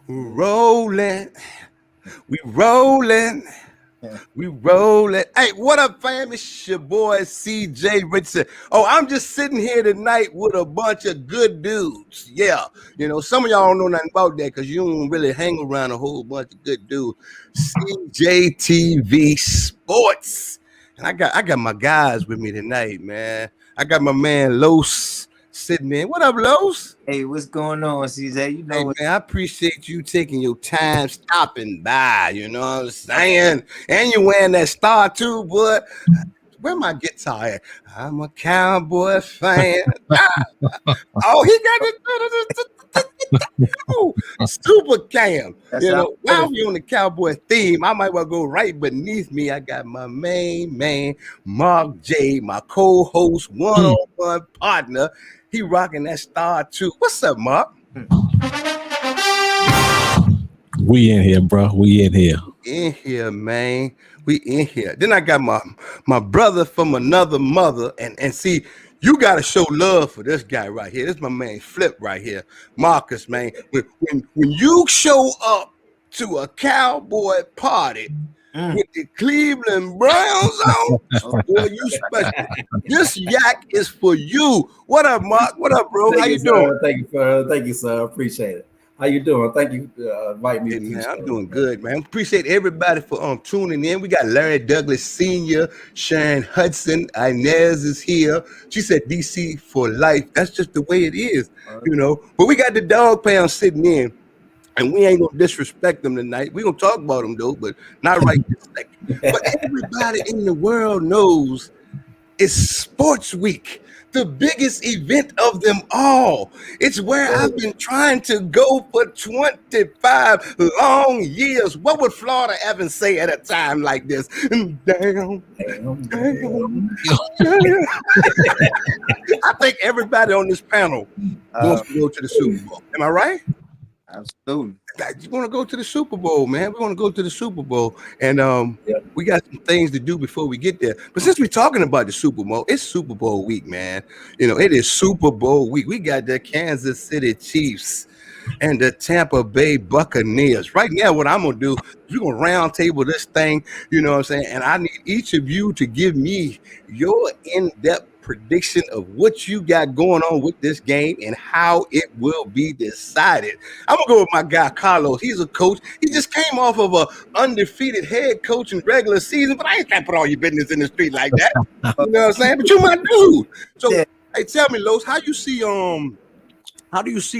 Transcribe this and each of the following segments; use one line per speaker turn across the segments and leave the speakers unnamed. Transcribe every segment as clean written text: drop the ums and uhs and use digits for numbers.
Rolling, we rolling, we rolling. Hey, what up, fam? It's your boy CJ Richardson. Oh, I'm just sitting here tonight with a bunch of good dudes. Yeah, some of y'all don't know nothing about that because you don't really hang around a whole bunch of good dudes. CJTV Sports, and I got my guys with me tonight, man. I got my man Los sitting in. What up, Los?
Hey, what's going on, CJ? You
Hey
know what?
man, I appreciate you taking your time stopping by. You know what I'm saying? And you wearing that star too, boy. Where my guitar at? I'm a cowboy fan. Oh, he got it. Oh, super cam.
That's how I'm
While
feeling.
we on the cowboy theme, I might well go right beneath me. I got my main man, Mark J, my co-host, one-on-one partner. He rocking that star too. What's up, Mark?
We in here, bro. We in here.
In here, man. We in here. Then I got my brother from another mother, and see, you gotta show love for this guy right here. This is my man Flip right here, Marcus, man. When you show up to a cowboy party with the Cleveland Browns on, boy, you special. This yak is for you. What up, Mark? What up, bro? How
Thank you,
you doing?
sir. Thank you, sir. Appreciate it. How you doing? Thank you for inviting me
Hey
to the
man, I'm
show.
doing good, man. Appreciate everybody for tuning in. We got Larry Douglas Sr., Sharon Hudson, Inez is here. She said DC for life. That's just the way it is. But we got the dog pound sitting in, and we ain't gonna disrespect them tonight. We gonna talk about them though, but not right this second. But everybody in the world knows it's Sports Week, the biggest event of them all. It's where I've been trying to go for 25 long years. What would Florida Evans say at a time like this? Damn. I think everybody on this panel wants to go to the Super Bowl. Am I right?
Absolutely.
You want to go to the Super Bowl, man. We want to go to the Super Bowl. And
Yeah.
we got some things to do before we get there. But since we're talking about the Super Bowl, it's Super Bowl week, man. It is Super Bowl week. We got the Kansas City Chiefs and the Tampa Bay Buccaneers. Right now, what I'm going to do is we're going to round table this thing, you know what I'm saying? And I need each of you to give me your in-depth prediction of what you got going on with this game and how it will be decided. I'm gonna go with my guy Carlos. He's a coach. He just came off of a undefeated head coach in regular season, but I ain't trying to put all your business in the street like that. You know what I'm saying? But you my dude. So
Yeah.
hey, tell me, Los, how do you see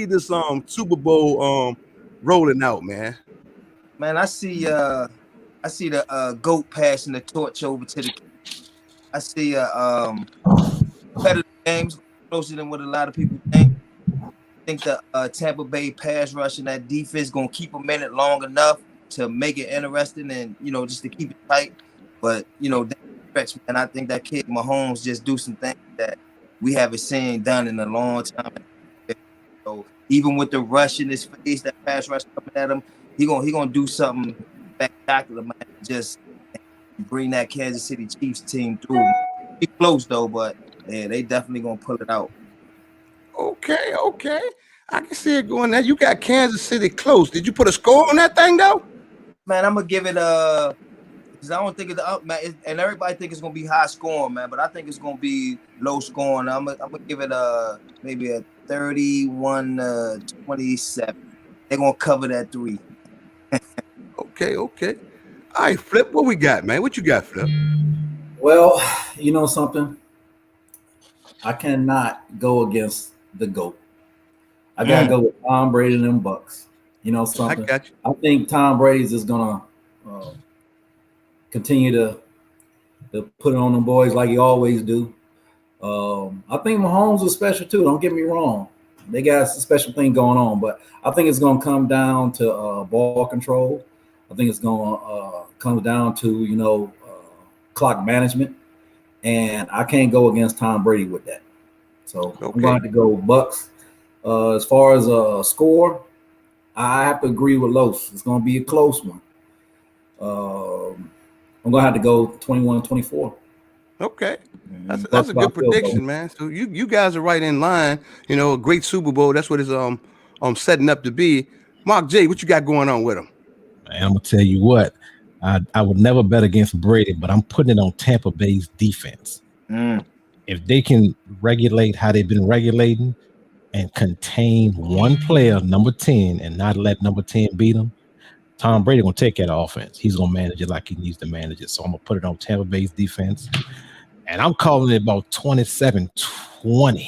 this Super Bowl rolling out, man?
Man, I see the GOAT passing the torch over to the I see competitive games closer than what a lot of people think. I think the Tampa Bay pass rush and that defense gonna keep them in it long enough to make it interesting and just to keep it tight. But man, I think that kid Mahomes just do some things that we haven't seen done in a long time. So even with the rush in his face, that pass rush coming at him, he gonna do something spectacular, man. Just bring that Kansas City Chiefs team through. Be close though, but yeah, they definitely gonna pull it out.
Okay. I can see it going there. You got Kansas City close. Did you put a score on that thing though?
Man, I'm gonna give it because I don't think it's up, man. And everybody think it's gonna be high scoring, man. But I think it's gonna be low scoring. I'm gonna give it maybe a 31-27. They're gonna cover that 3.
Okay. All right, Flip, what we got, man? What you got, Flip?
Well, you know something? I cannot go against the GOAT. I gotta go with Tom Brady and them Bucks. You know
I
something?
got you.
I think Tom Brady's is gonna continue to put it on them boys like he always do. I think Mahomes is special too. Don't get me wrong; they got a special thing going on, but I think it's gonna come down to ball control. I think it's gonna come down to clock management, and I can't go against Tom Brady with that. So I'm
Okay.
going to go Bucks. As far as a score, I have to agree with Los. It's going to be a close one. I'm going to have to go 21-24.
Okay. That's
Bucks
a
by
good
field
prediction,
goal.
man. So you guys are right in line. A great Super Bowl. That's what it's setting up to be. Mark J, what you got going on with him?
Man, I'm gonna tell you what. I would never bet against Brady, but I'm putting it on Tampa Bay's defense. If they can regulate how they've been regulating and contain one player, number 10, and not let number 10 beat them, Tom Brady gonna take that offense. He's gonna manage it like he needs to manage it. So I'm gonna put it on Tampa Bay's defense, and I'm calling it about 27-20,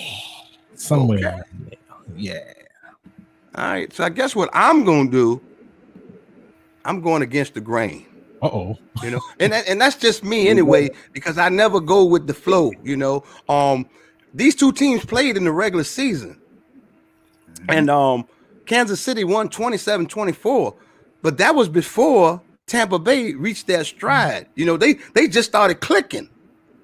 somewhere.
Okay.
Around there. Yeah.
All right. So I guess what I'm gonna do, I'm going against the grain.
Uh-oh.
And that's just me anyway, because I never go with the flow. These two teams played in the regular season, and Kansas City won 27-24, but that was before Tampa Bay reached their stride. They just started clicking,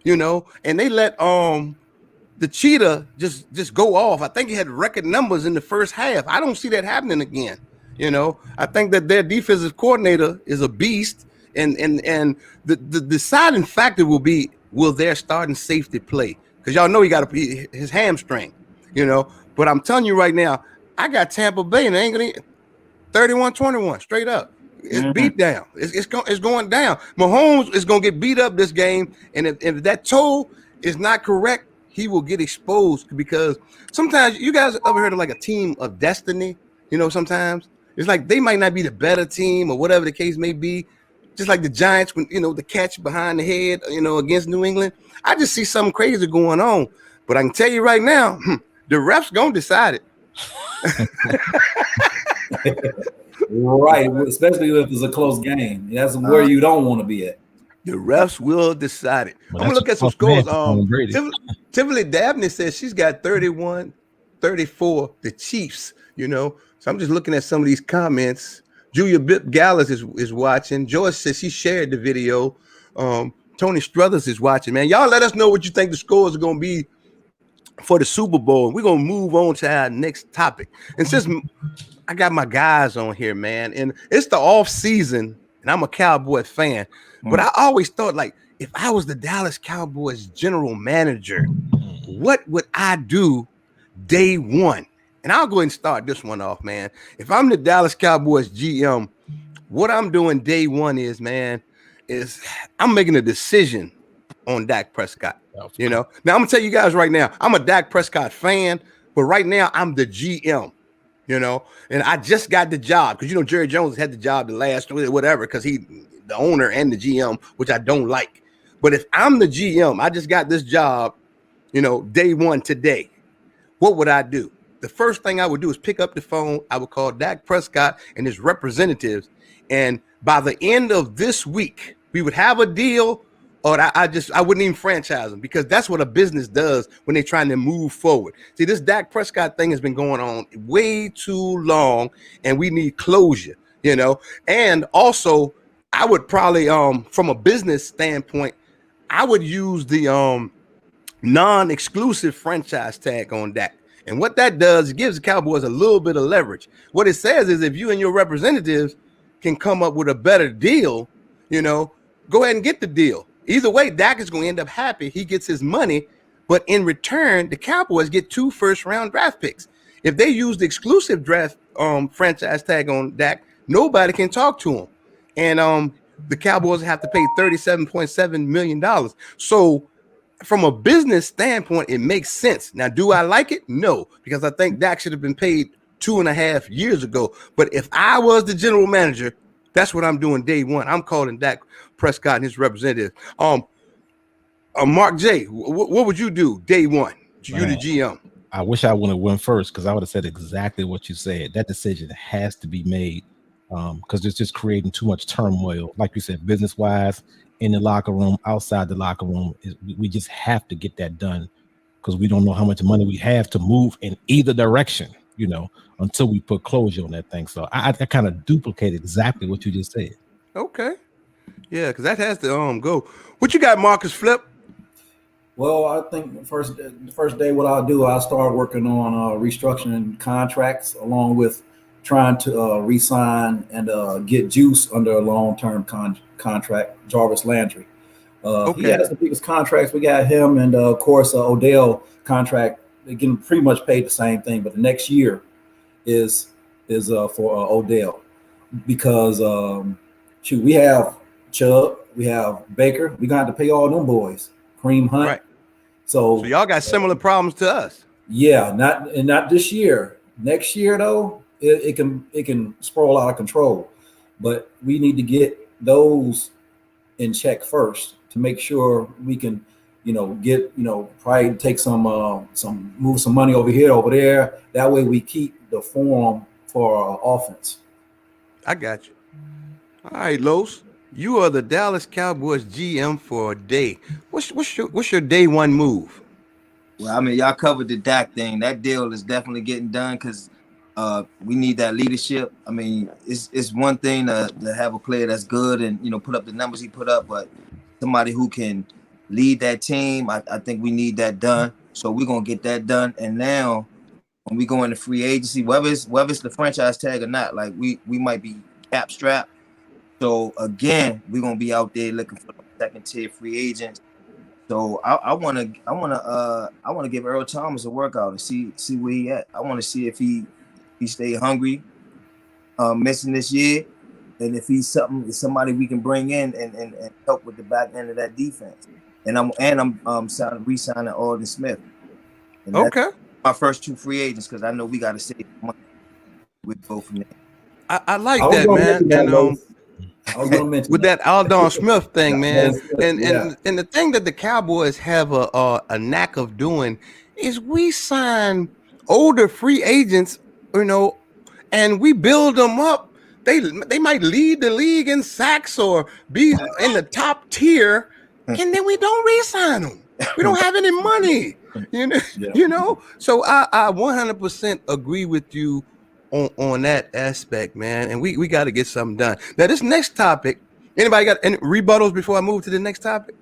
and they let the cheetah just go off. I think he had record numbers in the first half. I don't see that happening again. I think that their defensive coordinator is a beast. And the deciding factor will their starting safety play? Because y'all know he got his hamstring, But I'm telling you right now, I got Tampa Bay and they ain't gonna 31-21 straight up. It's beat down. It's going down. Mahomes is gonna get beat up this game, and if that toe is not correct, he will get exposed. Because sometimes you guys ever heard of like a team of destiny? Sometimes it's like they might not be the better team or whatever the case may be. Just like the Giants, when the catch behind the head, against New England. I just see something crazy going on. But I can tell you right now, the refs gonna decide it.
Right, especially if it's a close game. That's where you don't want to be at.
The refs will decide it.
Well,
I'm gonna look at some scores.
Tivoli
Dabney says she's got 31-34, the Chiefs. So I'm just looking at some of these comments. Julia Bip Gallus is watching. Joyce says she shared the video. Tony Struthers is watching, man. Y'all let us know what you think the scores are going to be for the Super Bowl. We're going to move on to our next topic. And since I got my guys on here, man, and it's the off season, and I'm a Cowboy fan, but I always thought, like, if I was the Dallas Cowboys general manager, what would I do day one? And I'll go ahead and start this one off, man. If I'm the Dallas Cowboys GM, what I'm doing day one is I'm making a decision on Dak Prescott. Now I'm gonna tell you guys right now, I'm a Dak Prescott fan, but right now I'm the GM. And I just got the job because Jerry Jones had the job the last whatever because he the owner and the GM, which I don't like. But if I'm the GM, I just got this job, day one today. What would I do? The first thing I would do is pick up the phone. I would call Dak Prescott and his representatives. And by the end of this week, we would have a deal, or I wouldn't even franchise them, because that's what a business does when they're trying to move forward. See, this Dak Prescott thing has been going on way too long, and we need closure, And also, I would probably, from a business standpoint, I would use the non-exclusive franchise tag on Dak. And what that does, it gives the Cowboys a little bit of leverage. What it says is if you and your representatives can come up with a better deal, go ahead and get the deal. Either way, Dak is going to end up happy. He gets his money, but in return, the Cowboys get 2 first-round draft picks. If they use the exclusive draft franchise tag on Dak, nobody can talk to him. And the Cowboys have to pay $37.7 million. So from a business standpoint, it makes sense. Now, do I like it? No, because I think Dak should have been paid 2.5 years ago. But if I was the general manager, that's what I'm doing day one. I'm calling Dak Prescott and his representative. Mark J, what would you do day one? You the GM.
I wish I would have went first, because I would have said exactly what you said. That decision has to be made, because it's just creating too much turmoil. Like you said, business-wise, in the locker room, outside the locker room, we just have to get that done, because we don't know how much money we have to move in either direction, until we put closure on that thing. So I kind of duplicated exactly what you just said.
Okay. Yeah, because that has to go. What you got, Marcus Flip?
Well, I think the first day, what I'll do, I'll start working on restructuring contracts, along with trying to re-sign and get Juice under a long-term contract, Jarvis Landry. He has the biggest contracts. We got him, and of course, Odell contract. They're getting pretty much paid the same thing, but the next year is is for Odell, because shoot, we have Chubb, we have Baker. We're gonna have to pay all them boys, Kareem Hunt.
Right.
So
y'all got similar problems to us.
Yeah, not this year. Next year though, it can sprawl out of control. But we need to get those in check first to make sure we can, get, probably take some move some money over here, over there. That way we keep the form for our offense.
I got you. All right, Los. You are the Dallas Cowboys GM for a day. What's your day one move?
Well, I mean, y'all covered the Dak thing. That deal is definitely getting done because we need that leadership. I mean, it's one thing to have a player that's good and put up the numbers he put up, but somebody who can lead that team, I think we need that done. So we're gonna get that done. And now, when we go into free agency, whether it's the franchise tag or not, like we might be cap strapped. So again, we're gonna be out there looking for second tier free agents. So I wanna give Earl Thomas a workout and see where he at. I want to see if he stay hungry, missing this year, and if he's somebody we can bring in and help with the back end of that defense. And I'm re-signing Alden Smith. And
okay.
My first 2 free agents because I know we got to save money. We go from there.
I like that, man. With that Aldon Smith thing, man, and the thing that the Cowboys have a knack of doing is we sign older free agents, and we build them up. They might lead the league in sacks or be in the top tier, and then we don't re-sign them. We don't have any money, So I 100% agree with you on that aspect, man, and we got to get something done. Now, this next topic, anybody got any rebuttals before I move to the next topic?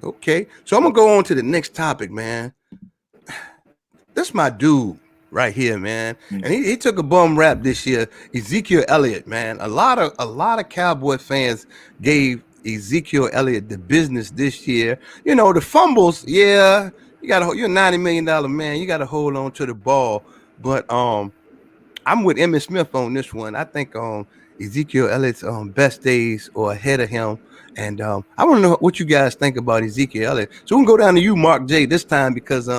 Okay, so I'm gonna go on to the next topic, man. This my dude right here, man, and he took a bum rap this year. Ezekiel Elliott, man. A lot of Cowboy fans gave Ezekiel Elliott the business this year. The fumbles, yeah, you're a $90 million man. You got to hold on to the ball. But I'm with Emmitt Smith on this one. I think Ezekiel Elliott's best days are ahead of him. And I want to know what you guys think about Ezekiel Elliott. So we can go down to you, Mark J, this time because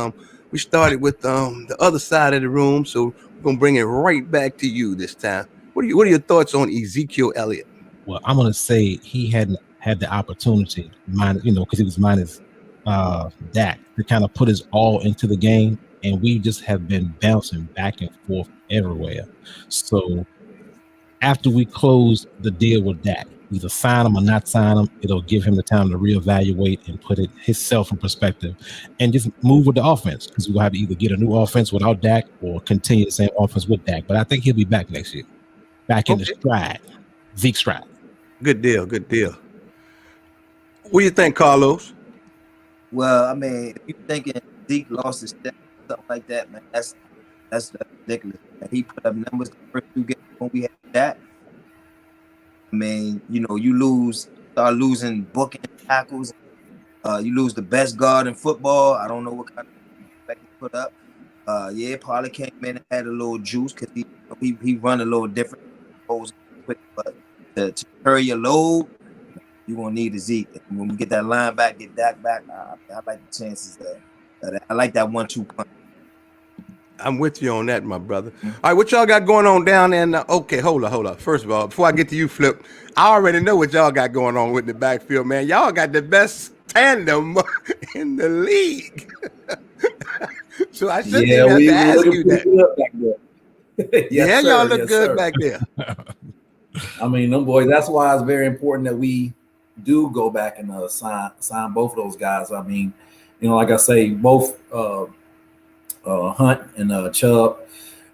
we started with the other side of the room. So we're going to bring it right back to you this time. What are your thoughts on Ezekiel Elliott?
Well, I'm going to say he hadn't had the opportunity, because he was minus Dak, to kind of put his all into the game. And we just have been bouncing back and forth everywhere. So after we close the deal with Dak, either sign him or not sign him, it'll give him the time to reevaluate and put it himself in perspective and just move with the offense, because we'll have to either get a new offense without Dak or continue the same offense with Dak. But I think he'll be back next year, back in the stride, Zeke stride.
Good deal. What do you think, Carlos?
Well, I mean, if you're thinking Zeke lost his step, something like that, man, that's ridiculous. And he put up numbers the first 2 games when we had that. I mean, you start losing booking tackles. You lose the best guard in football. I don't know what kind of effect he put up. Pollard came in and had a little juice because he run a little different. But to carry your load, you're gonna need a Zeke. And when we get that line back, get Dak back, I like the chances there. I like that 1-2 punch.
I'm with you on that, my brother. All right, what y'all got going on down there? Okay, hold up. First of all, before I get to you, Flip, I already know what y'all got going on with the backfield, man. Y'all got the best tandem in the league. So I shouldn't even have to ask you that.
Yes,
y'all look good back there.
I mean, them boys, that's why it's very important that we do go back and sign both of those guys. I mean, like I say, both Hunt and Chubb,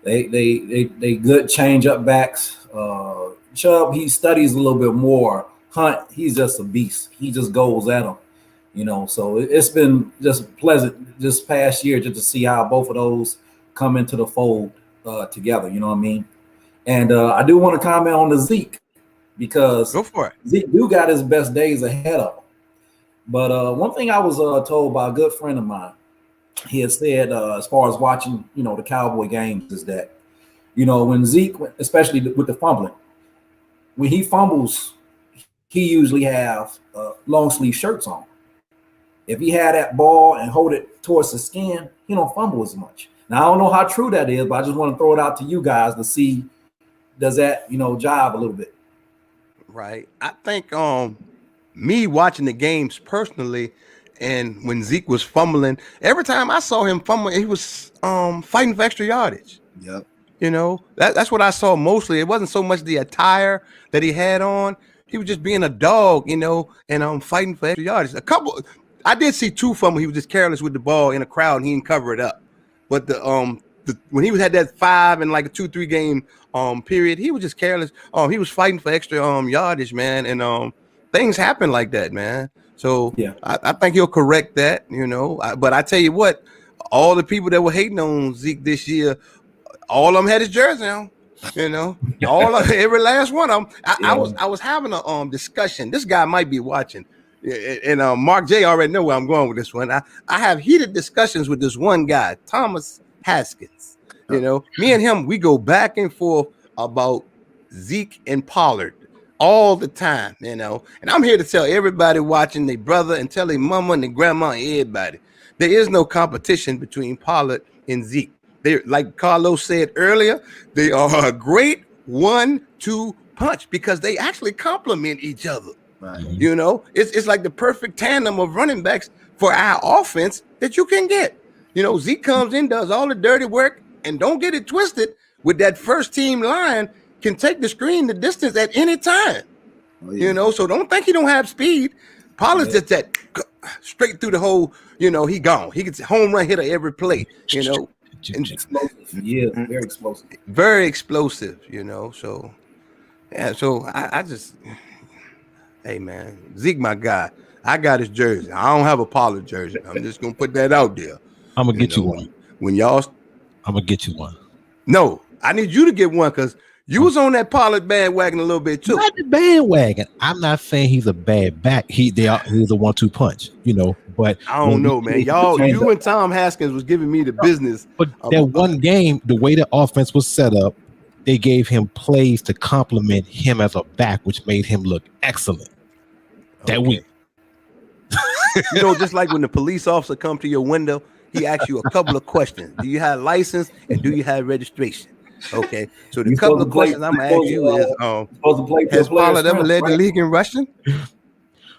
they good change up backs. Chubb, he studies a little bit more. Hunt, he's just a beast. He just goes at them, So it's been just pleasant this past year just to see how both of those come into the fold together. You know what I mean? And I do want to comment on the Zeke, because
go for it.
Zeke do got his best days ahead of him. But one thing I was told by a good friend of mine, he had said, as far as watching, the Cowboy games, is that, You know, when Zeke, especially with the fumbling, when he fumbles, he usually have long sleeve shirts on. If he had that ball and hold it towards the skin, he don't fumble as much. Now I don't know how true that is, but I just want to throw it out to you guys to see, does that, jive a little bit?
Right. I think me watching the games personally, and when Zeke was fumbling, every time I saw him fumble, he was fighting for extra yardage.
Yep.
That's what I saw mostly. It wasn't so much the attire that he had on. He was just being a dog, and fighting for extra yardage. I did see two fumble. He was just careless with the ball in a crowd and he didn't cover it up. But when he had that 5 and like a 2-3 game period, he was just careless. He was fighting for extra yardage, man, and things happen like that, man. So yeah, I think he'll correct that, But I tell you what, all the people that were hating on Zeke this year, all of them had his jersey on. Every last one of them. I was having a discussion. This guy might be watching. And Mark J already know where I'm going with this one. I have heated discussions with this one guy, Thomas Haskins. Me and him, we go back and forth about Zeke and Pollard all the time, And I'm here to tell everybody watching, their brother and tell their mama and their grandma and everybody, there is no competition between Pollard and Zeke. They, like Carlos said earlier, they are a great 1-2 punch because they actually complement each other.
Right.
It's like the perfect tandem of running backs for our offense that you can get. Zeke comes in, does all the dirty work, and don't get it twisted, with that first team line can take the screen the distance at any time. Oh, yeah. So don't think he don't have speed. Pollard's just that straight through the hole, he gone. He gets a home run hitter every play,
Explosive. Yeah, very explosive.
Very explosive, So yeah, so I just, hey man, Zeke, my guy. I got his jersey. I don't have a Pollard jersey. I'm just gonna put that out there.
I'm gonna get you one.
I'm
gonna get you one.
No, I need you to get one because you was on that Pollard bandwagon a little bit too.
Not the bandwagon. I'm not saying he's a bad back. He's a 1-2 punch, But
I don't know, man. You and Tom Haskins was giving me the business.
But that one game, the way the offense was set up, they gave him plays to complement him as a back, which made him look excellent that week.
Just like when the police officer come to your window, he asks you a couple of questions. Do you have license and do you have registration? Okay, so the couple of questions I'm gonna ask you is: has Pollard ever led the league in rushing?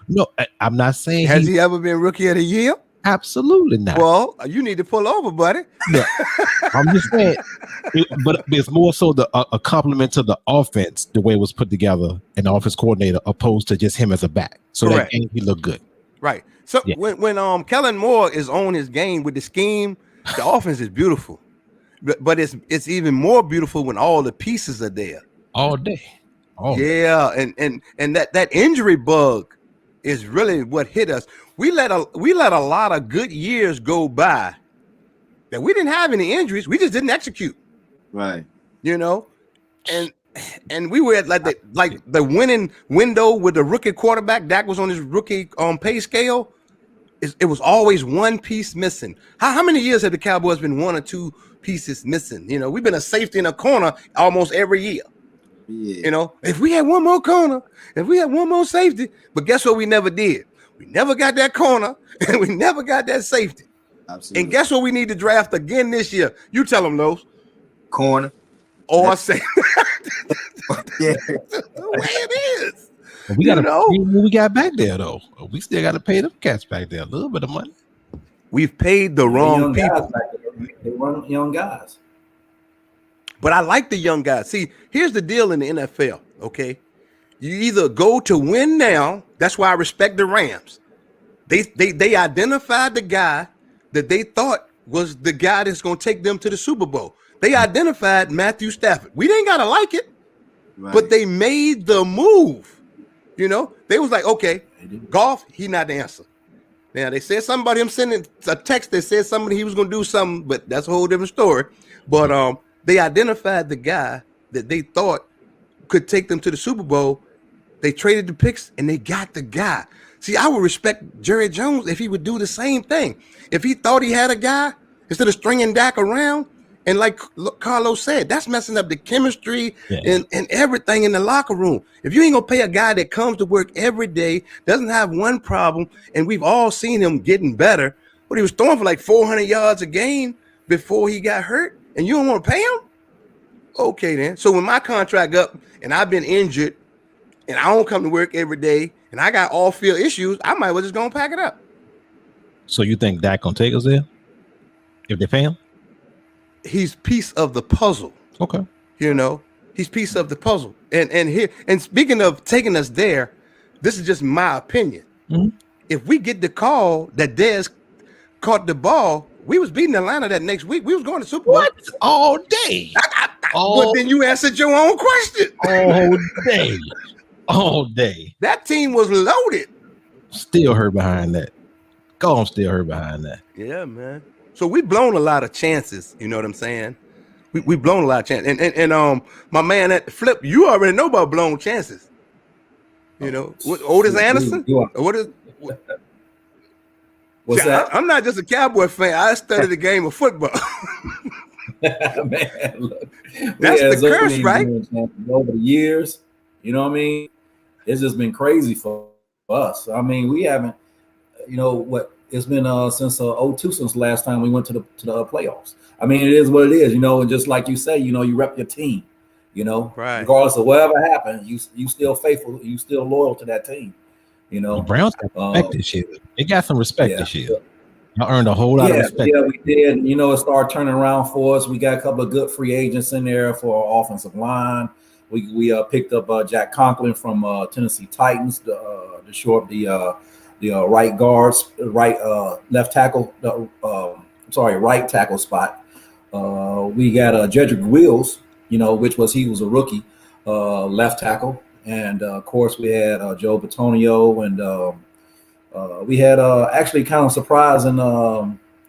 No, I'm not saying.
Has he ever been rookie of the year?
Absolutely not.
Well, you need to pull over, buddy.
No, I'm just saying, but it's more so a compliment to the offense, the way it was put together, and the offense coordinator, opposed to just him as a back. So
correct.
That game, he looked good.
Right. So yeah. when Kellen Moore is on his game with the scheme, the offense is beautiful. But it's even more beautiful when all the pieces are there
all day.
And that injury bug is really what hit us. We let a lot of good years go by that we didn't have any injuries. We just didn't execute.
Right.
And we were at like the winning window with the rookie quarterback. Dak was on his rookie pay scale. It was always one piece missing. How many years have the Cowboys been 1 or 2 pieces missing? We've been a safety in a corner almost every year. Yeah. If we had one more corner, if we had one more safety, but guess what we never did? We never got that corner and we never got that safety. Absolutely. And guess what we need to draft again this year? You tell them those.
Corner.
Or safety.
Yeah.
The way it is.
We got we got back there though. We still got to pay them cats back there a little bit of money.
We've paid the wrong people.
They run young guys.
But I like the young guys. See, here's the deal in the NFL, okay? You either go to win now. That's why I respect the Rams. They identified the guy that they thought was the guy that's going to take them to the Super Bowl. They identified Matthew Stafford. We didn't got to like it, right. But they made the move. They was like, okay, Goff, he not the answer. Now, they said something about him sending a text that said somebody he was going to do something, but that's a whole different story. But they identified the guy that they thought could take them to the Super Bowl. They traded the picks, and they got the guy. See, I would respect Jerry Jones if he would do the same thing. If he thought he had a guy, instead of stringing Dak around, And like Carlos said, that's messing up the chemistry
Yeah.
and everything in the locker room. If you ain't gonna pay a guy that comes to work every day, doesn't have one problem, and we've all seen him getting better, but he was throwing for like 400 yards a game before he got hurt, and you don't want to pay him? Okay, then. So when my contract up and I've been injured and I don't come to work every day and I got all field issues, I might well just go and pack it up.
So you think Dak gonna take us there if they pay him?
He's piece of the puzzle.
Okay.
You know, he's piece of the puzzle. And speaking of taking us there, this is just my opinion.
Mhm.
If we get the call that Dez caught the ball, we was beating Atlanta that next week. We was going to Super Bowl.
What? All day.
But then you answered your own question.
All day. All day.
That team was loaded.
Still hurt behind that. Go on, still hurt behind that.
Yeah, man. So we blown a lot of chances. You know what I'm saying? We blown a lot of chances. And my man at the flip, you already know about blown chances. You know, what Otis Anderson? What is?
What's
See,
that?
I'm not just a Cowboy fan. I studied the game of football.
Man, look,
That's the curse, right?
Over the years, you know what I mean? It's just been crazy for us. I mean, we haven't, you know, what it's been since 02, since the last time we went to the playoffs. I mean, it is what it is, you know, and just like you say, you know, you rep your team, you know,
Right.
regardless of whatever happened, you still faithful, you still loyal to that team, you know.
The Browns got respect this year. They got some respect this year. Y'all earned a whole lot of respect.
Yeah, we did. You know, it started turning around for us. We got a couple of good free agents in there for our offensive line. We picked up Jack Conklin from Tennessee Titans to shore up the right guards, left tackle. Right tackle spot. We got Jedrick Wills, you know, he was a rookie, left tackle, and of course we had Joe Batonio, and we had actually kind of surprising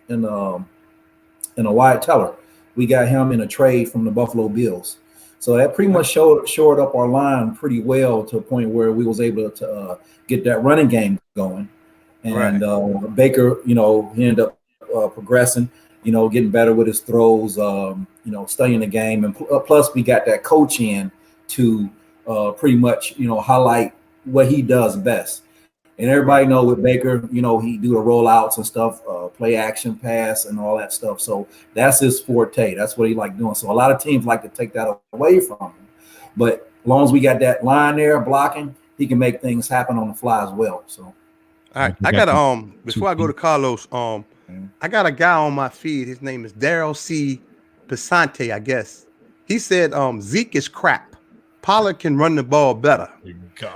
in a Wyatt Teller. We got him in a trade from the Buffalo Bills. So that pretty much shored up our line pretty well to a point where we was able to get that running game going. And Baker, you know, he ended up progressing, you know, getting better with his throws, you know, studying the game. And plus we got that coach in to pretty much, you know, highlight what he does best. And everybody know with Baker, you know, he do the rollouts and stuff, play action pass and all that stuff. So that's his forte. That's what he like doing. So a lot of teams like to take that away from him. But as long as we got that line there blocking, he can make things happen on the fly as well. So
all right, I got before I go to Carlos, I got a guy on my feed. His name is Daryl C. Pisante, I guess. He said Zeke is crap. Pollard can run the ball better.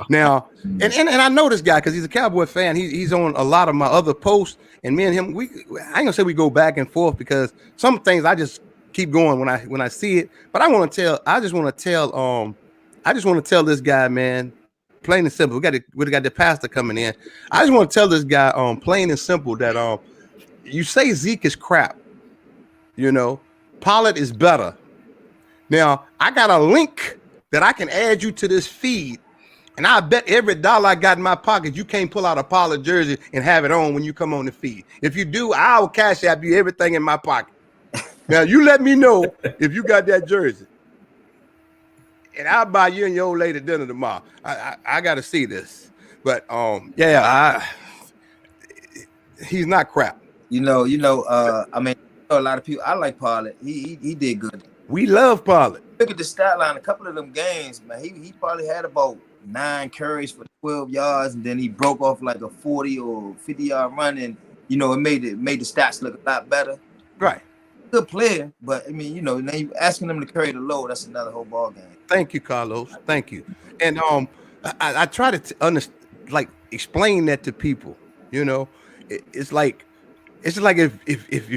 Now, and I know this guy because he's a Cowboy fan. He's on a lot of my other posts, and me and him, I ain't gonna say we go back and forth because some things I just keep going when I see it. But I just want to tell this guy, man, plain and simple. We got the pastor coming in. I just want to tell this guy, plain and simple, that you say Zeke is crap. You know, Pollard is better. Now, I got a link that I can add you to this feed, and I bet every dollar I got in my pocket, you can't pull out a Pollard jersey and have it on when you come on the feed. If you do, I'll cash app you everything in my pocket. Now, you let me know if you got that jersey, and I'll buy you and your old lady dinner tomorrow. I got to see this, but he's not crap.
I mean, a lot of people. I like Pollard. He did good.
We love Pollard.
Look at the stat line. A couple of them games, man. He probably had about 9 carries for 12 yards, and then he broke off like a 40 or 50-yard run, and you know it made the stats look a lot better.
Right.
Good player, but I mean, you know, now you asking him to carry the load. That's another whole ball game.
Thank you, Carlos. Thank you. And I try to explain that to people. You know, it's like if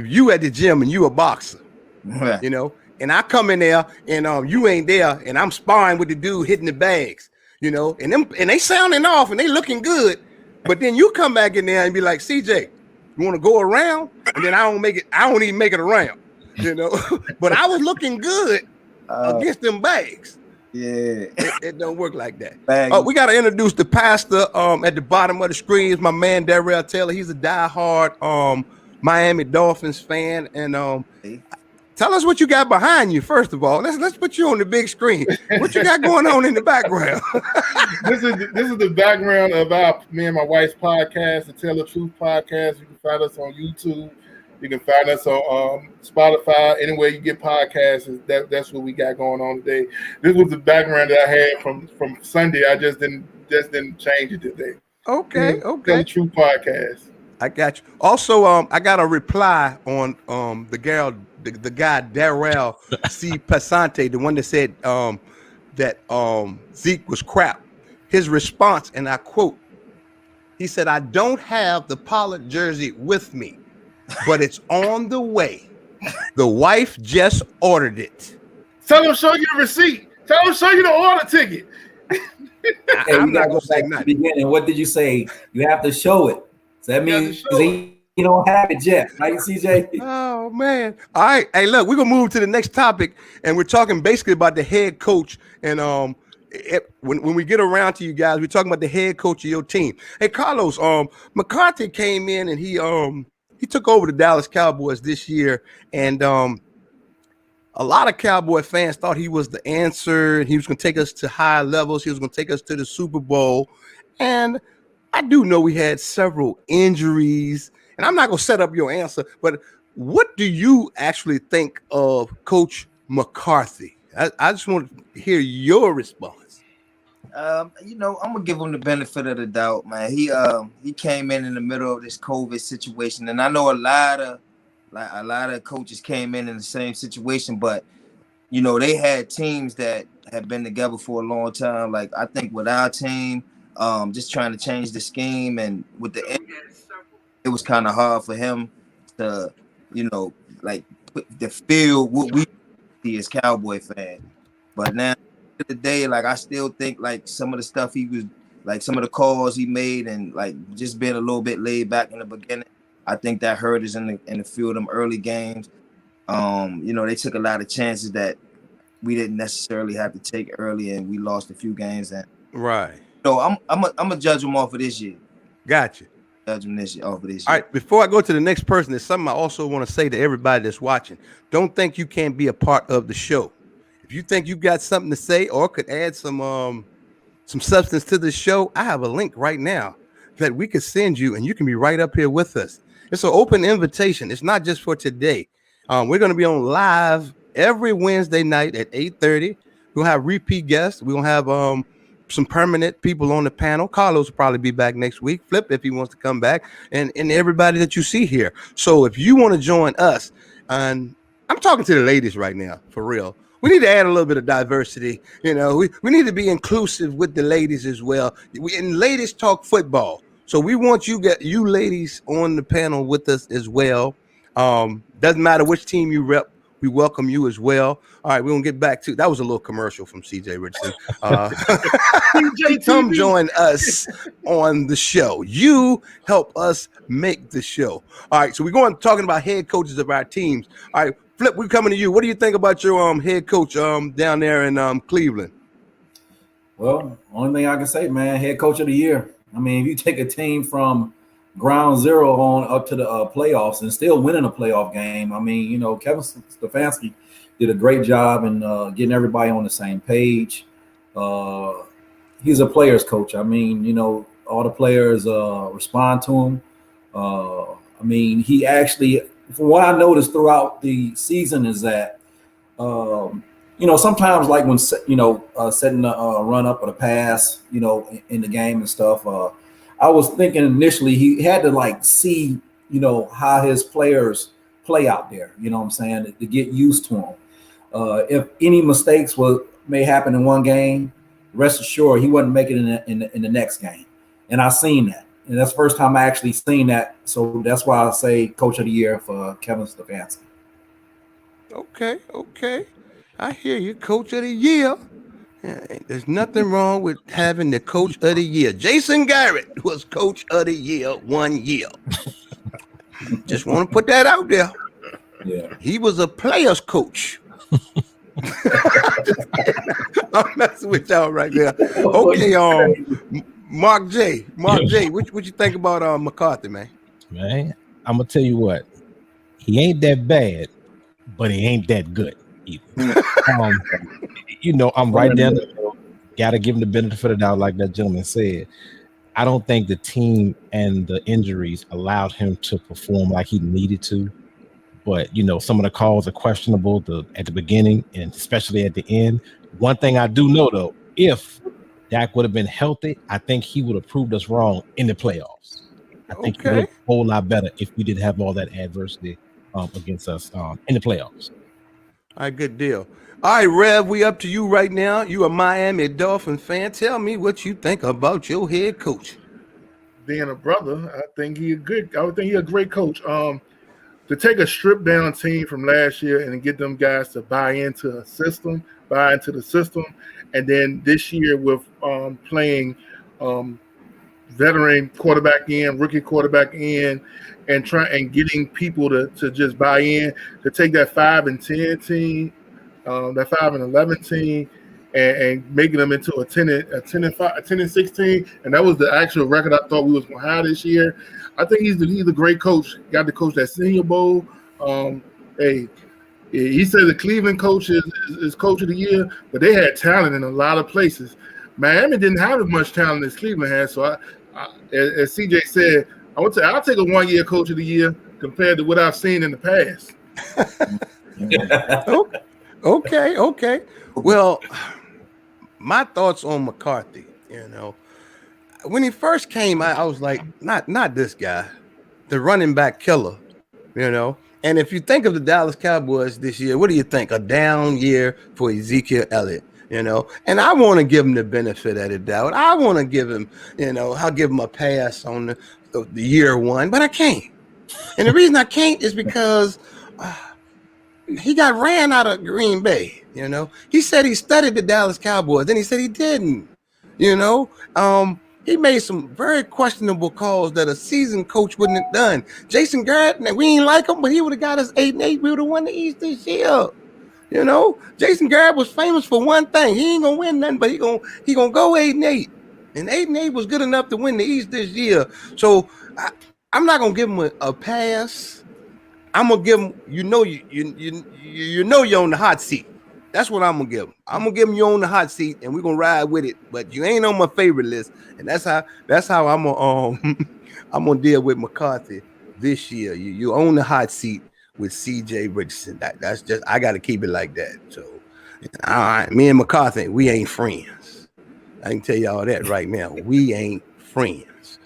you at the gym and you a boxer,
Right.
you know, and I come in there and you ain't there, and I'm sparring with the dude hitting the bags, you know, and they sounding off and they looking good, but then you come back in there and be like, CJ, you want to go around? And then I don't even make it around, you know. But I was looking good against them bags.
Yeah,
It don't work like that.
Bag.
We got to introduce the pastor at the bottom of the screen. Is my man Darrell Taylor. He's a diehard Miami Dolphins fan, and Tell us what you got behind you, first of all. Let's put you on the big screen. What you got going on in the background?
This is the background of me and my wife's podcast, the Tell the Truth podcast. You can find us on YouTube. You can find us on Spotify. Anywhere you get podcasts, that's what we got going on today. This was the background that I had from Sunday. I just didn't change it today.
Okay.
Tell the Truth podcast.
I got you. Also, I got a reply on the guy Darrell C. Pasante, the one that said that Zeke was crap. His response, and I quote, he said, "I don't have the Pollard jersey with me, but it's on the way. The wife just ordered it."
Tell him show you the receipt. Tell him show you the order ticket.
I'm not gonna say nothing.
Beginning, what did you say? You have to show it. So that means you don't have it yet, right, CJ?
Oh man! All right, hey, look, we're gonna move to the next topic, and we're talking basically about the head coach. And when we get around to you guys, we're talking about the head coach of your team. Hey, Carlos, McCarthy came in and he took over the Dallas Cowboys this year, and a lot of Cowboy fans thought he was the answer, and he was going to take us to higher levels. He was going to take us to the Super Bowl, and I do know we had several injuries, and I'm not going to set up your answer, but what do you actually think of Coach McCarthy? I just want to hear your response.
I'm gonna give him the benefit of the doubt, man. He came in the middle of this COVID situation, and I know a lot of coaches came in the same situation, but they had teams that have been together for a long time. Like I think with our team, just trying to change the scheme, and with it was kind of hard for him to, to feel what we see as Cowboy fans. But now, the day, I still think some of the stuff he was some of the calls he made, and just being a little bit laid back in the beginning, I think that hurt us in the few of them early games. They took a lot of chances that we didn't necessarily have to take early, and we lost a few games. And
right.
So I'm gonna judge him off of this year.
Gotcha.
Judge him off of this year.
All right. Before I go to the next person, there's something I also want to say to everybody that's watching. Don't think you can't be a part of the show. If you think you've got something to say or could add some substance to the show, I have a link right now that we could send you, and you can be right up here with us. It's an open invitation. It's not just for today. We're going to be on live every Wednesday night at 8:30. We'll have repeat guests. We're going to have some permanent people on the panel. Carlos will probably be back next week. Flip, if he wants to come back, and everybody that you see here. So if you want to join us, and I'm talking to the ladies right now, for real. We need to add a little bit of diversity. We need to be inclusive with the ladies as well. And ladies talk football. So we want you ladies on the panel with us as well. Doesn't matter which team you rep. We welcome you as well. All right, we're going to get back to, that was a little commercial from CJ Richardson. Come join us on the show. You help us make the show. All right, so we're going talking about head coaches of our teams. All right, Flip, we're coming to you. What do you think about your head coach down there in Cleveland?
Well, only thing I can say, man, head coach of the year. I mean, if you take a team from ground zero on up to the playoffs and still winning a playoff game, I mean, Kevin Stefanski did a great job in getting everybody on the same page. He's a player's coach. I mean, all the players respond to him. I mean, he actually, from what I noticed throughout the season, is that sometimes when setting a run up or a pass, in the game and stuff. I was thinking initially he had to see, how his players play out there. You know what I'm saying, to get used to him. If any mistakes may happen in one game, rest assured he wouldn't make it in the next game. And I seen that. And that's the first time I actually seen that. So that's why I say coach of the year for Kevin Stefanski.
Okay. I hear you, coach of the year. There's nothing wrong with having the coach of the year. Jason Garrett was coach of the year 1 year. Just want to put that out there.
Yeah.
He was a player's coach. I'm messing with y'all right there. Okay, Mark J, what you think about McCarthy, man?
Man, I'm gonna tell you what, he ain't that bad, but he ain't that good either. I'm right there. Got to give him the benefit of the doubt, like that gentleman said. I don't think the team and the injuries allowed him to perform like he needed to. But, some of the calls are questionable at the beginning and especially at the end. One thing I do know, though, if Dak would have been healthy, I think he would have proved us wrong in the playoffs. I think he would have a whole lot better if we didn't have all that adversity against us in the playoffs.
All right, good deal. All right, Rev, we up to you right now. You a Miami Dolphin fan. Tell me what you think about your head coach.
Being a brother, I think he a great coach. To take a stripped down team from last year and get them guys to buy into the system, and then this year with playing veteran quarterback in, rookie quarterback in, and getting people to just buy in, to take that 5-10 team, that 5-11 team, and making them into a 10-16, and that was the actual record I thought we was going to have this year. I think he's a great coach. Got to coach that Senior Bowl. He said the Cleveland coach is coach of the year, but they had talent in a lot of places. Miami didn't have as much talent as Cleveland had. So, as CJ said, I'll take a 1-year coach of the year compared to what I've seen in the past.
Okay. Well, my thoughts on McCarthy, when he first came, I was like, not this guy, the running back killer, And if you think of the Dallas Cowboys this year, what do you think? A down year for Ezekiel Elliott, And I want to give him the benefit of the doubt. I want to give him, I'll give him a pass on the year one, but I can't. And the reason I can't is because he got ran out of Green Bay, He said he studied the Dallas Cowboys, then he said he didn't, He made some very questionable calls that a seasoned coach wouldn't have done. Jason Garrett, we ain't like him, but he would have got us 8-8. We would have won the East this year. Jason Garrett was famous for one thing. He ain't gonna win nothing, but he gonna go 8-8. And 8-8 was good enough to win the East this year. So I'm not gonna give him a pass. I'm gonna give him, you know you're on the hot seat. That's what I'm gonna give him. I'm gonna give him you on the hot seat, and we're gonna ride with it. But you ain't on my favorite list, and that's how I'm gonna deal with McCarthy this year. You own the hot seat with CJ Richardson. That's just, I got to keep it like that. So, all right, me and McCarthy, we ain't friends. I can tell y'all that right now. We ain't friends.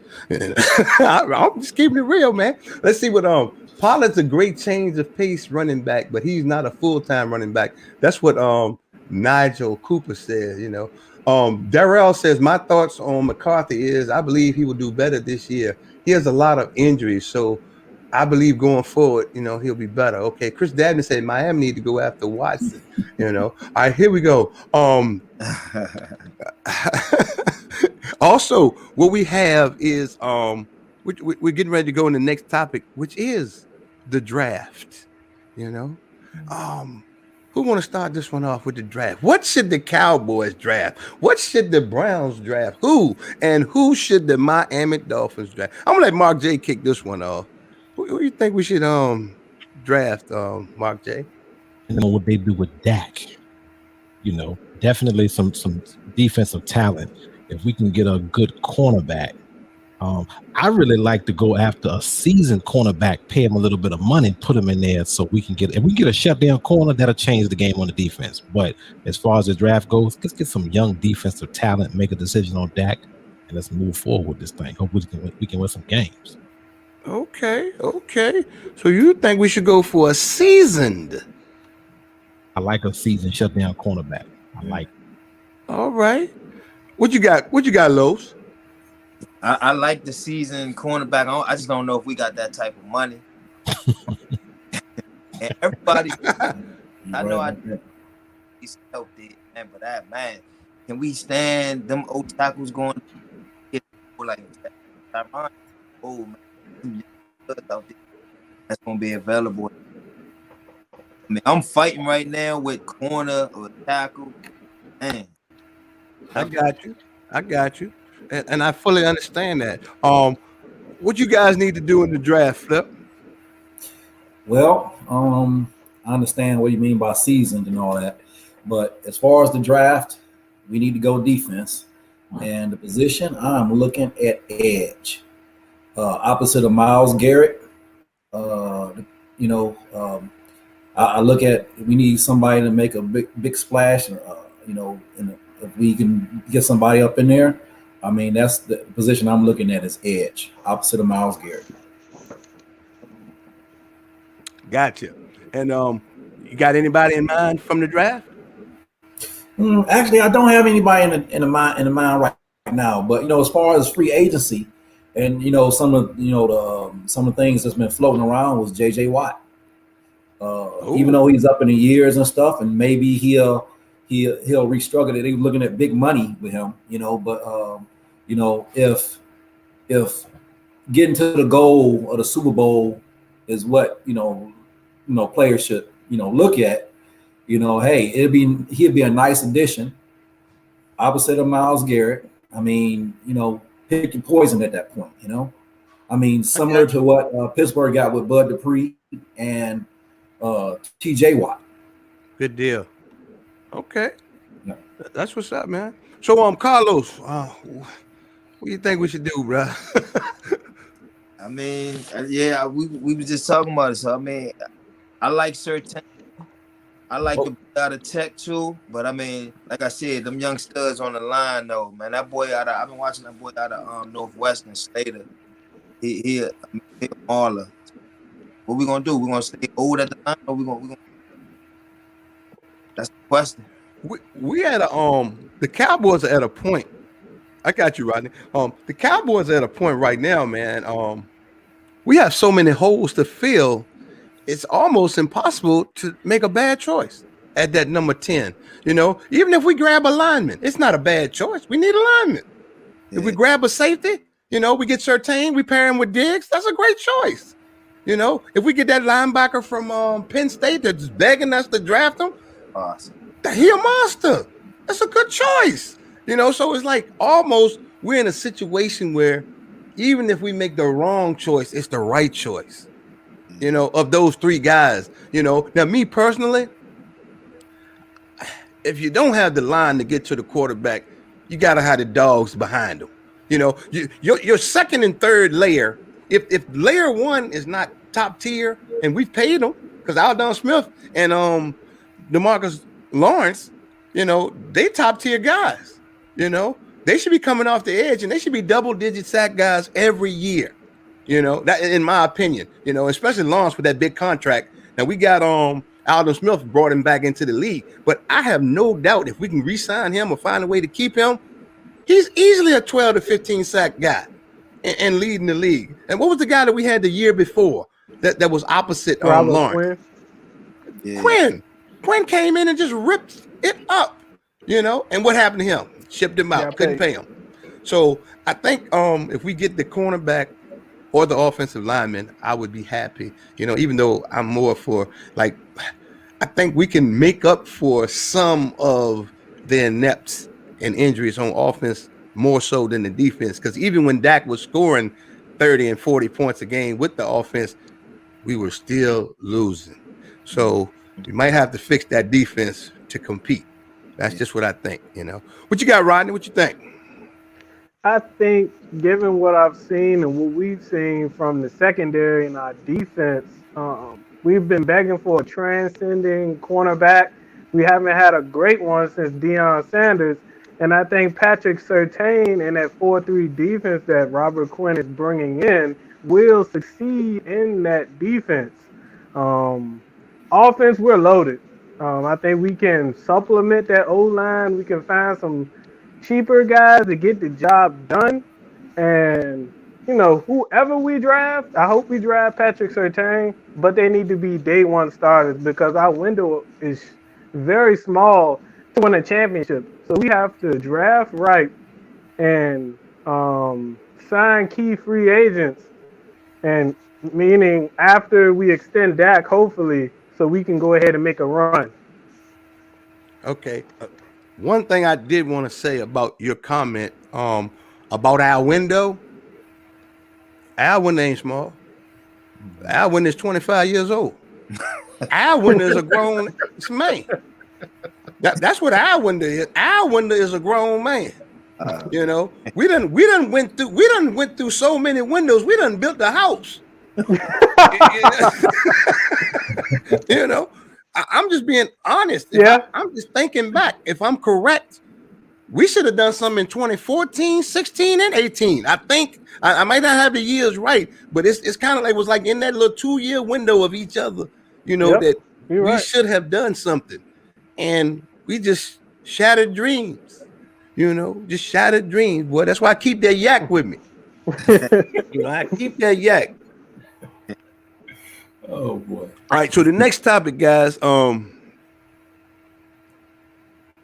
I'm just keeping it real, man. Let's see what Pollard's a great change of pace running back, but he's not a full-time running back. That's what Nigel Cooper says, Darrell says, my thoughts on McCarthy is I believe he will do better this year. He has a lot of injuries, so I believe going forward, he'll be better. Okay, Chris Dabney said Miami need to go after Watson, All right, here we go. Also, what we have is we're getting ready to go in the next topic, which is the draft. Who want to start this one off with the draft? What should the Cowboys draft? What should the Browns draft? Who should the Miami Dolphins draft? I'm gonna let Mark J kick this one off. Who do you think we should draft, Mark J?
What they do with Dak. Definitely some defensive talent. If we can get a good cornerback. I really like to go after a seasoned cornerback, pay him a little bit of money, put him in there so we can get a shutdown corner, that'll change the game on the defense. But as far as the draft goes, let's get some young defensive talent, make a decision on Dak, and let's move forward with this thing. Hopefully we can win some games.
Okay. So you think we should go for a seasoned?
I like a seasoned shutdown cornerback. I like it.
All right. What you got, Los?
I like the seasoned cornerback. I just don't know if we got that type of money. And everybody, I know he's healthy, man, but man, can we stand them old tackles going like Tyron? Oh man, that's gonna be available. I mean, I'm fighting right now with corner or tackle. Man,
I got you. And I fully understand that. What you guys need to do in the draft, Flip?
Well, I understand what you mean by seasoned and all that, but as far as the draft, we need to go defense. And the position, I'm looking at edge, opposite of Myles Garrett. You know, I look at we need somebody to make a big splash. You know, if we can get somebody up in there, I mean that's the position I'm looking at is edge, opposite of Myles Garrett.
Gotcha. And you got anybody in mind from the draft?
Actually, I don't have anybody in the mind right now. But you know, as far as free agency, and you know, some of the things that's been floating around was J.J. Watt. Even though he's up in the years and stuff, and maybe he'll restruggle it. They were looking at big money with him, you know. But you know, if getting to the goal of the Super Bowl is what you know players should look at. You know, hey, he'd be a nice addition, opposite of Myles Garrett. I mean, you know, pick your poison at that point. You know, I mean, similar to what Pittsburgh got with Bud Dupree and T.J. Watt.
Good deal. Okay,
Yeah.
that's what's up, man. So, Carlos, what do you think we should do, bro?
I mean, yeah, we were just talking about it. So I mean, I like Surtain. I like the boy out of Tech too, but I mean, like I said, them young studs on the line though, man. That boy I've been watching that boy out of Northwestern Slater. He a mauler. What we gonna do? We gonna stay old at the line, or we gonna? That's the question.
We at the Cowboys are at a point. I got you, Rodney. The Cowboys are at a point right now, man. We have so many holes to fill. It's almost impossible to make a bad choice at that number 10. You know, even if we grab a lineman, it's not a bad choice. We need a lineman. Yeah. If we grab a safety, you know, we get Surtain, we pair him with Diggs. That's a great choice. You know, if we get that linebacker from Penn State that's begging us to draft him,
awesome.
He a monster. That's a good choice. You know, so it's like almost we're in a situation where even if we make the wrong choice, it's the right choice. You know, of those three guys, you know. Now, me personally, if you don't have the line to get to the quarterback, you got to have the dogs behind them. You know, your second and third layer, if layer one is not top tier, and we've paid them, because Aldon Smith and DeMarcus Lawrence, you know, they top tier guys. You know, they should be coming off the edge, and they should be double-digit sack guys every year. You know, that in my opinion, you know, especially Lawrence with that big contract. Now we got Aldon Smith brought him back into the league, but I have no doubt if we can re-sign him or find a way to keep him, he's easily a 12 to 15 sack guy and leading the league. And what was the guy that we had the year before that was opposite Lawrence? Quinn came in and just ripped it up, you know. And what happened to him? Shipped him out, couldn't pay him. So I think if we get the cornerback or the offensive lineman, I would be happy. You know, even though I'm more for, like, I think we can make up for some of the inepts and injuries on offense more so than the defense. Because even when Dak was scoring 30 and 40 points a game with the offense, we were still losing. So we might have to fix that defense to compete. That's just what I think, you know. What you got, Rodney? What you think?
I think, given what I've seen and what we've seen from the secondary and our defense, we've been begging for a transcending cornerback. We haven't had a great one since Deion Sanders. And I think Patrick Surtain and that 4-3 defense that Robert Quinn is bringing in will succeed in that defense. Offense, we're loaded. I think we can supplement that O-line. We can find some cheaper guys to get the job done. And, you know, whoever we draft, I hope we draft Patrick Surtain, but they need to be day one starters because our window is very small to win a championship. So we have to draft right and sign key free agents, and meaning after we extend Dak, hopefully, so we can go ahead and make a run.
Okay. One thing I did want to say about your comment about our window ain't small. Our window is 25 years old. Our window is a grown man. That's what our window is. Our window is a grown man. You know, we done went through so many windows. We done built the house. You know, I'm just being honest. I'm just thinking back. If I'm correct, we should have done something in 2014, 16, and 18. I think I might not have the years right, but it's kind of like it was like in that little 2-year window of each other. You know, that we should have done something, and we just shattered dreams. You know, just shattered dreams. Boy, that's why I keep that yak with me. You know, I keep that yak.
Oh boy.
All right, so the next topic, guys,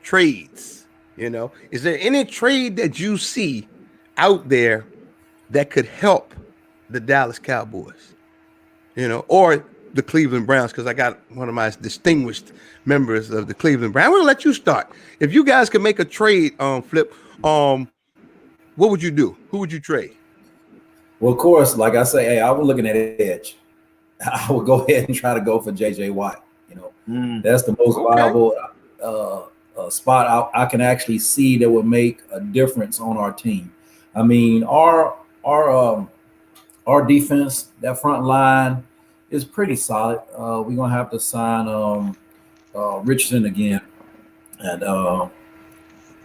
trades. You know, is there any trade that you see out there that could help the Dallas Cowboys? You know, or the Cleveland Browns, because I got one of my distinguished members of the Cleveland Browns. I'm gonna let you start. If you guys could make a trade, Flip, what would you do? Who would you trade?
Well, of course, like I say, hey, I was looking at edge. I would go ahead and try to go for JJ Watt. You know, that's the most viable spot I can actually see that would make a difference on our team. I mean, our defense, that front line is pretty solid. We're gonna have to sign Richardson again, and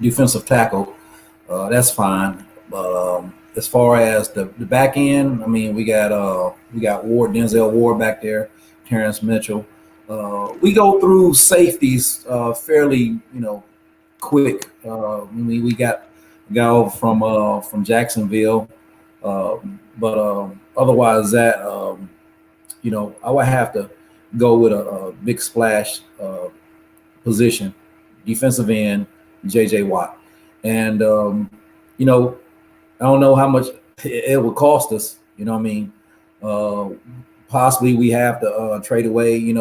defensive tackle. That's fine. As far as the back end, I mean, we got Ward, Denzel Ward back there, Terrence Mitchell. We go through safeties fairly, quick. I mean, we got a guy from Jacksonville, but otherwise that I would have to go with a big splash position, defensive end, JJ Watt, and I don't know how much it would cost us. You know what I mean? Possibly we have to trade away,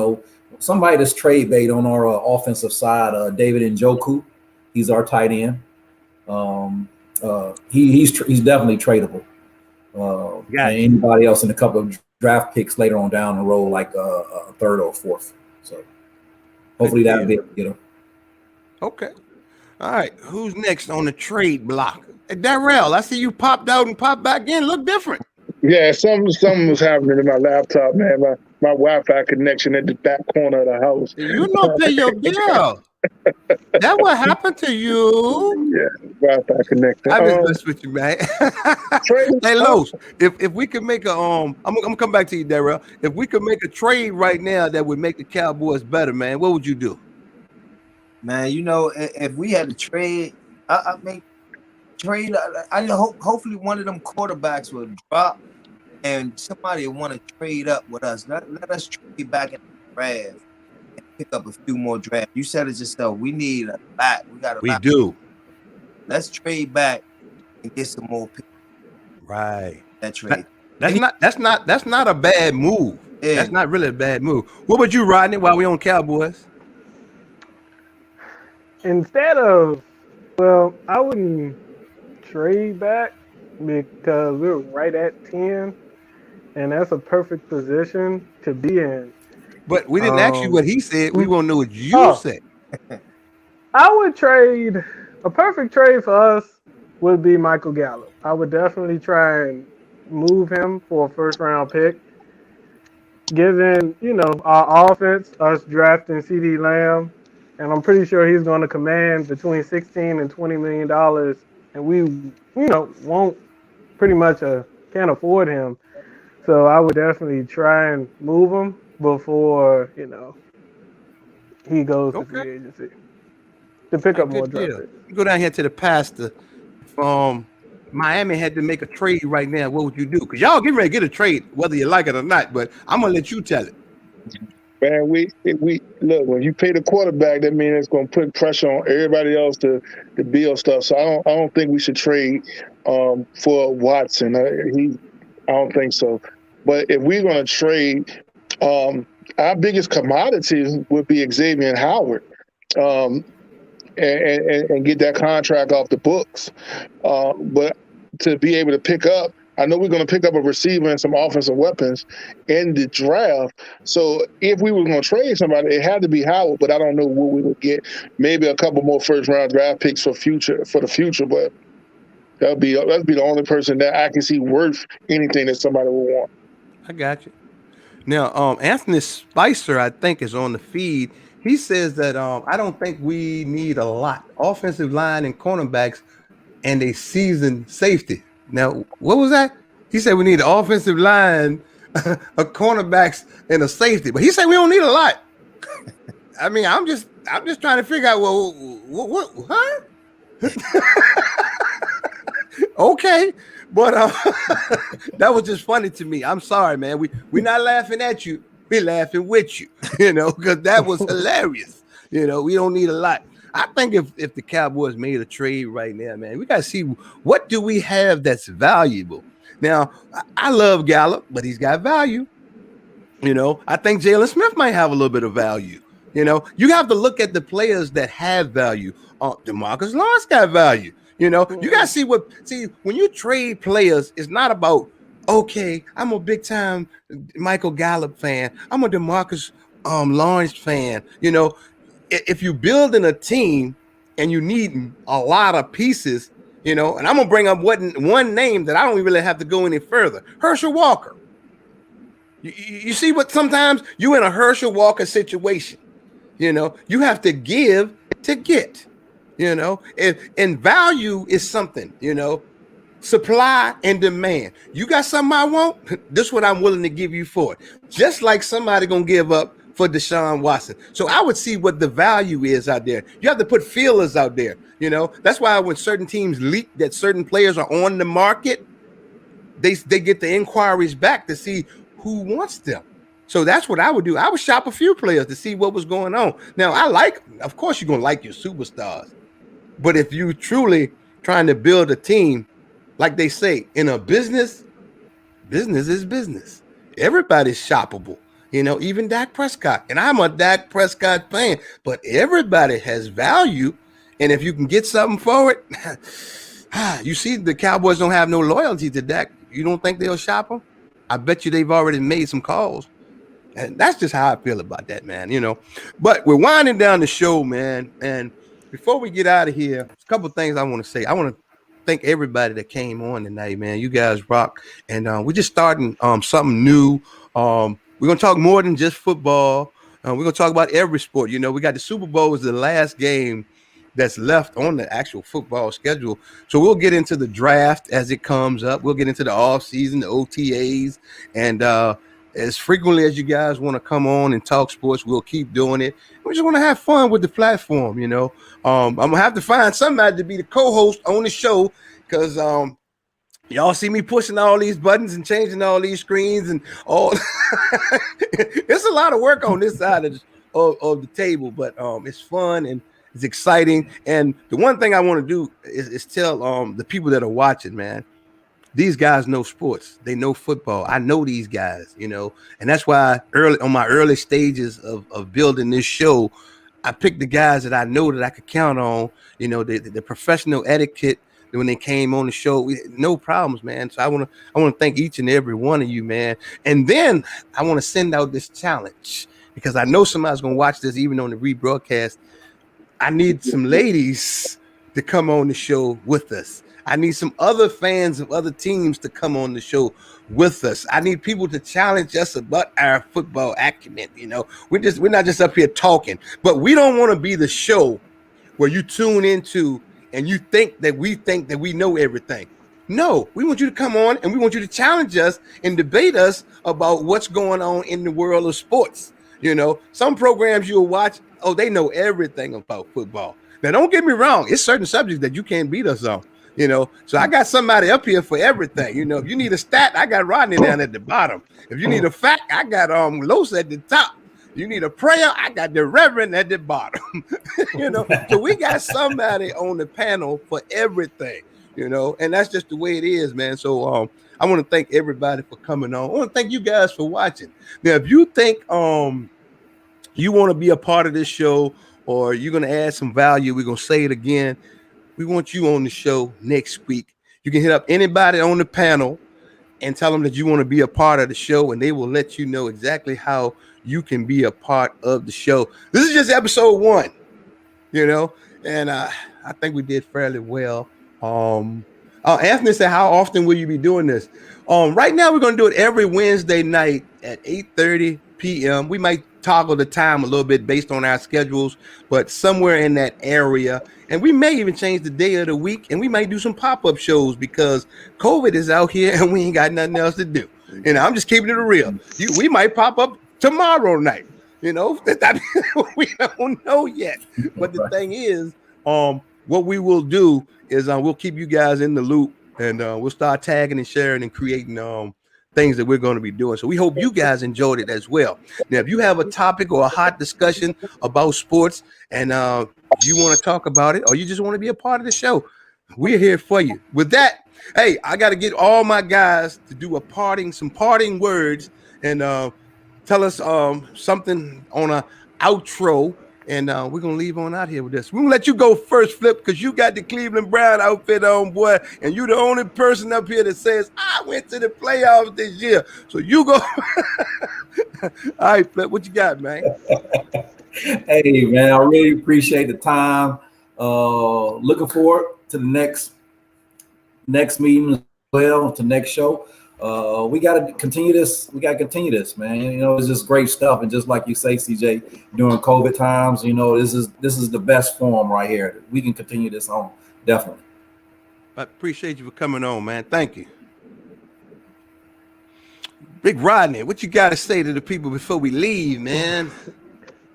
somebody that's trade bait on our offensive side, David Njoku. He's our tight end. He's definitely tradable. Anybody else in a couple of draft picks later on down the road, like a third or fourth. So hopefully that'll be able to get him. Okay.
All right. Who's next on the trade block? Hey, Darrell, I see you popped out and popped back in. Look different.
Yeah, something was happening to my laptop, man. My Wi-Fi connection at the back corner of the house.
You don't pay your bill. That what happened to you?
Yeah, Wi-Fi connection.
I just mess with you, man. Hey, Los, if we could make a I'm gonna come back to you, Darrell. If we could make a trade right now that would make the Cowboys better, man, what would you do?
Man, if we had to trade, I mean, trade. Hopefully one of them quarterbacks will drop, and somebody will want to trade up with us. Let us trade back in the draft and pick up a few more drafts. You said it yourself. We need a back. We do. Let's trade back and get some more picks.
Right.
That trade.
That's not a bad move. Yeah. That's not really a bad move. What would you, Rodney, while we on Cowboys?
Instead of, I wouldn't trade back because we're right at 10, and that's a perfect position to be in.
But we didn't ask you what he said. We want to know what you said.
I would trade. A perfect trade for us would be Michael Gallup. I would definitely try and move him for a first-round pick. Given, our offense, us drafting CeeDee Lamb, and I'm pretty sure he's going to command between $16 and $20 million, and we, won't pretty much can't afford him. So I would definitely try and move him before, he goes to free agency to pick up more draft picks.
Go down here to the pastor. Miami had to make a trade right now. What would you do? Because y'all getting ready to get a trade, whether you like it or not. But I'm gonna let you tell it.
Man, we look, when you pay the quarterback, that means it's going to put pressure on everybody else to build stuff. So I don't think we should trade for Watson. I don't think so. But if we're going to trade, our biggest commodity would be Xavier Howard, and get that contract off the books. But to be able to pick up I know we're going to pick up a receiver and some offensive weapons in the draft. So if we were going to trade somebody, it had to be Howard, but I don't know what we would get. Maybe a couple more first-round draft picks for the future, but that'd be the only person that I can see worth anything that somebody would want.
I got you. Now, Anthony Spicer, I think, is on the feed. He says that I don't think we need a lot. Offensive line and cornerbacks and a seasoned safety. Now, what was that? He said we need an offensive line, a cornerbacks, and a safety. But he said we don't need a lot. I mean, I'm just trying to figure out, well, what huh? Okay. But that was just funny to me. I'm sorry, man. We're not laughing at you. We're laughing with you, because that was hilarious. We don't need a lot. I think if the Cowboys made a trade right now, man, we got to see what do we have that's valuable. Now, I love Gallup, but he's got value. I think Jalen Smith might have a little bit of value. You have to look at the players that have value. DeMarcus Lawrence got value. You got to see when you trade players, it's not about, okay, I'm a big time Michael Gallup fan. I'm a DeMarcus Lawrence fan. If you're building a team and you need a lot of pieces, and I'm gonna bring up one name that I don't really have to go any further. Herschel Walker. You see what sometimes you in a Herschel Walker situation, you have to give to get, and value is something, supply and demand. You got something I want, this is what I'm willing to give you for it. Just like somebody gonna give up for Deshaun Watson. So I would see what the value is out there. You have to put feelers out there. That's why when certain teams leak that certain players are on the market, they get the inquiries back to see who wants them. So that's what I would do. I would shop a few players to see what was going on. Now, of course, you're going to like your superstars. But if you truly trying to build a team, like they say, in a business is business. Everybody's shoppable. Even Dak Prescott. And I'm a Dak Prescott fan, but everybody has value. And if you can get something for it, you see the Cowboys don't have no loyalty to Dak. You don't think they'll shop him? I bet you they've already made some calls. And that's just how I feel about that, man, But we're winding down the show, man. And before we get out of here, a couple of things I want to say. I want to thank everybody that came on tonight, man. You guys rock. And we're just starting something new. We're going to talk more than just football. We're going to talk about every sport. We got the Super Bowl is the last game that's left on the actual football schedule. So we'll get into the draft as it comes up. We'll get into the offseason, the OTAs. And as frequently as you guys want to come on and talk sports, we'll keep doing it. We just want to have fun with the platform, I'm going to have to find somebody to be the co-host on the show because y'all see me pushing all these buttons and changing all these screens and all. It's a lot of work on this side of the table, but it's fun and it's exciting. And the one thing I want to do is tell the people that are watching, man, these guys know sports. They know football. I know these guys, and that's why on my early stages of building this show, I picked the guys that I know that I could count on, the professional etiquette. When they came on the show, no problems, man. So I want to thank each and every one of you, man. And then I want to send out this challenge because I know somebody's going to watch this even on the rebroadcast. I need some ladies to come on the show with us. I need some other fans of other teams to come on the show with us. I need people to challenge us about our football acumen. We're not just up here talking, but we don't want to be the show where you tune into and you think that we know everything. No, we want you to come on and we want you to challenge us and debate us about what's going on in the world of sports. Some programs you'll watch, they know everything about football. Now, don't get me wrong. It's certain subjects that you can't beat us on, So I got somebody up here for everything. If you need a stat, I got Rodney down at the bottom. If you need a fact, I got Los at the top. You need a prayer, I got the Reverend at the bottom. So we got somebody on the panel for everything, and that's just the way it is, man. So I want to thank everybody for coming on. I want to thank you guys for watching. Now, if you think you want to be a part of this show or you're going to add some value, we're going to say it again. We want you on the show next week. You can hit up anybody on the panel and tell them that you want to be a part of the show, and they will let you know exactly how you can be a part of the show. This is just episode 1, and I think we did fairly well. Anthony said, how often will you be doing this? Right now, we're going to do it every Wednesday night at 8:30 p.m. We might toggle the time a little bit based on our schedules, but somewhere in that area. And we may even change the day of the week, and we might do some pop-up shows because COVID is out here and we ain't got nothing else to do. I'm just keeping it real. We might pop up tomorrow night. We don't know yet. But the thing is, what we will do is we'll keep you guys in the loop, and we'll start tagging and sharing and creating things that we're going to be doing. So we hope you guys enjoyed it as well. Now, if you have a topic or a hot discussion about sports and you want to talk about it, or you just want to be a part of the show, we're here for you. With that, hey, I got to get all my guys to do some parting words and tell us something on a outro. And we're going to leave on out here with this. We're going to let you go first, Flip, because you got the Cleveland Brown outfit on, boy. And you're the only person up here that says, I went to the playoffs this year. So you go. All right, Flip, what you got, man?
Hey, man, I really appreciate the time. Looking forward to the next meeting as well, to next show. We got to continue this. Man. It's just great stuff. And just like you say, CJ, during COVID times, this is the best form right here. We can continue this on, definitely.
I appreciate you for coming on, man. Thank you. Big Rodney, what you got to say to the people before we leave, man?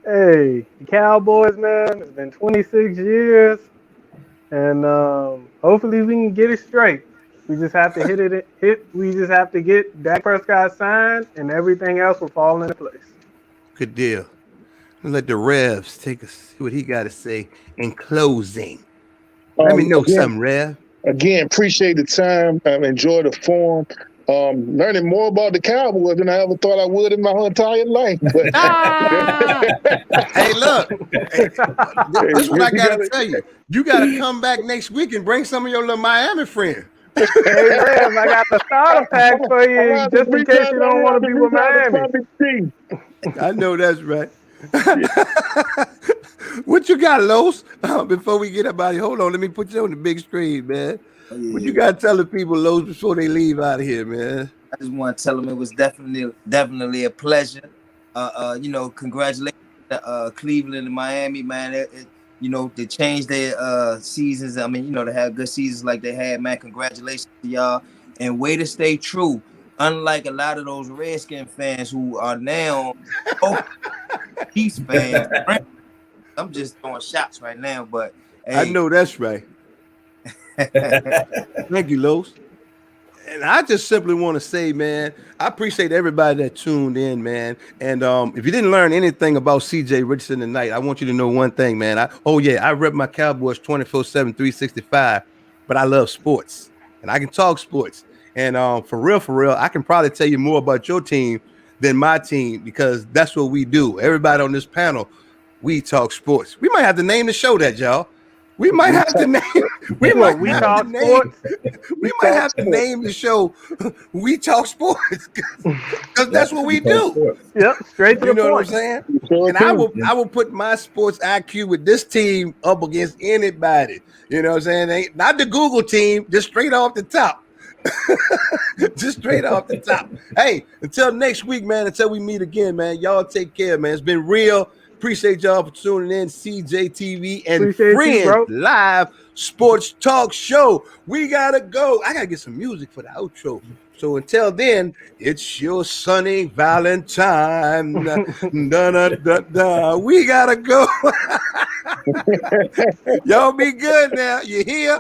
Hey, the Cowboys, man. It's been 26 years, and hopefully we can get it straight. We just have to we just have to get Dak Prescott signed, and everything else will fall into place.
Good deal. Let the Revs take us, see what he got to say in closing. Let me know something, Rev.
Again, appreciate the time. Enjoy the forum. Learning more about the Cowboys than I ever thought I would in my entire life. But
hey, look, this is what I got to tell you. You got to come back next week and bring some of your little Miami friends.
Hey, man, I got the starter pack for you just in case you don't want to be with Miami.
I know that's right. What you got, Los? Before we get up out of here, hold on. Let me put you on the big screen, man. What you got to tell the people, Los, before they leave out of here, man?
I just want to tell them it was definitely a pleasure. Congratulations to Cleveland and Miami, man. To change their seasons. I mean, to have good seasons like they had, man. Congratulations to y'all. And way to stay true. Unlike a lot of those Redskin fans who are now Chiefs fans. I'm just throwing shots right now, but hey.
I know that's right. Thank you, Los. And I just simply want to say, man, I appreciate everybody that tuned in, man. And if you didn't learn anything about CJ Richardson tonight, I want you to know one thing, man. I rep my Cowboys 24/7, 365, but I love sports and I can talk sports. And for real, I can probably tell you more about your team than my team because that's what we do. Everybody on this panel, we talk sports. We might have to name the show that, y'all. We might have to name. We might have to name the show. We talk sports because that's what we do.
Yep, straight to the point.
You know what I'm saying? And I will put my sports IQ with this team up against anybody. You know what I'm saying? Not the Google team, just straight off the top. Just straight off the top. Hey, until next week, man. Until we meet again, man. Y'all take care, man. It's been real. Appreciate y'all for tuning in. CJTV and
Appreciate
Friends Live Sports Talk Show. We gotta go. I gotta get some music for the outro. So until then, it's your sunny Valentine. We gotta go. Y'all be good now. You hear?